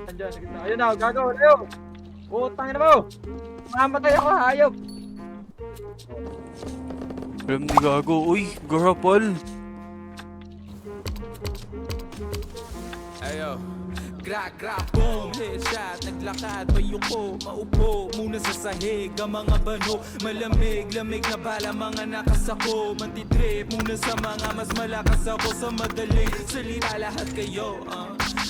Andyan, sa gitna. Ayun na, gagaw, ayaw. Putang ina mo. Mamatay ako, hayop. Alam ni Gago, uy, garapal. Ayo, gra, boom, headshot, naglakad, payuko, maupo, muna sa sahig, ang mga bano, malamig, lamig na bala, mga nakasako, mantidrip, muna sa mga mas malakas ako sa madaling salita, lahat kayo,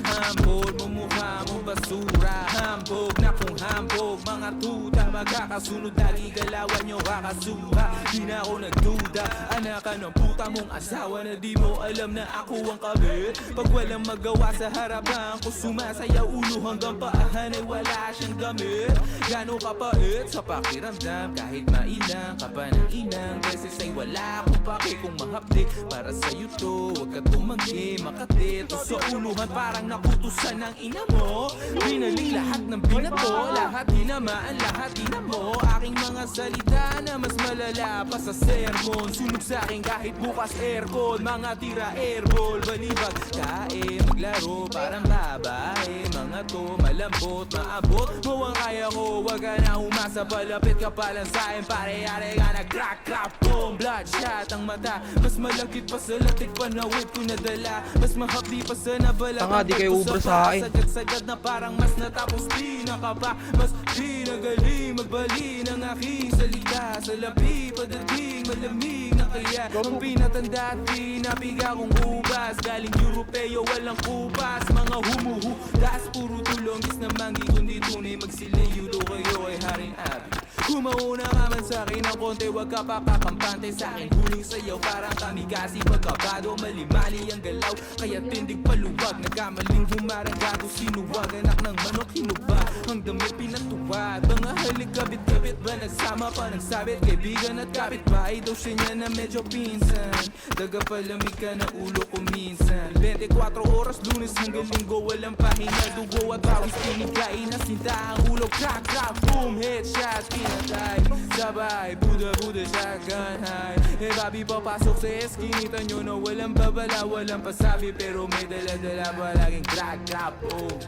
hambol, mumukha mo basura, hambog na kung hambog, mga tuta, magkakasunod, lagi galawan nyo kakasuha, di na ako nagduda, anak ka ng puta mong asawa na di mo alam na ako ang kabit, pag walang magawa sa harapan ko sumasayaw ulo hanggang paahan ay wala siyang gamit, gano'ng kapait sa pakiramdam kahit mailang ka pa ng inang beses ay wala akong pake kung mahapdi para sa'yo to, huwag ka tumanggi makati to sa uluhan parang nakutusan ng ina mo, binaling lahat ng binato, lahat tinamaan, lahat tinamo, aking mga salita na mas malala pa sa sermon, sunog sa'kin kahit bukas aircon, mga tira airball, balibag kain, maglaro parang babae, mga to malambot, maabot mo ang kaya ko, wag ka na umasa, palapit ka pa lang sa'kin, pare-are ka na crack, boom, bloodshot ang mata, mas malakit pa sa latik panawid ko nadala, mas mahapdi pa sa nabala, Tanga, di kayo ubra sa akin. sagad-sagad na parang mas natapos di nakaba, mas di nagaling magbali ng aking salita, sa labi padating malamig na kaya, ang pinatanda at pinapiga kong ubas, galing Europeo walang kupas, mga humuhudas, puro tulongis na manggi, kundi tunay magsilayulo kayo kay Haring Abi. Kumauna ka man sa'kin ng konti, wag ka pa kakampante sa'kin, huling sayaw parang kamigasi, pagkabado malimali ang galaw, kaya tindig paluwag, nagkamaling humarang gago, sinuwag, anak ng manok hinuba, ang damit pinatuwad, mga halik kabit-kabit ba nagsama pa nagsabit, kaibigan at kapitbahay daw siya niya na medyo pinsan, daga palamig ka na ulo ko minsan, 24 oras lunes hanggang linggo, walang pahinga, dugo at pawis pinigay na sinta, ang ulo crack, boom, headshot, pinatay, sabay, buda, shotgun high, eh babi papasok sa eskinita nyo na walang babala, walang pasabi, pero may dala-dala palaging crack, boom.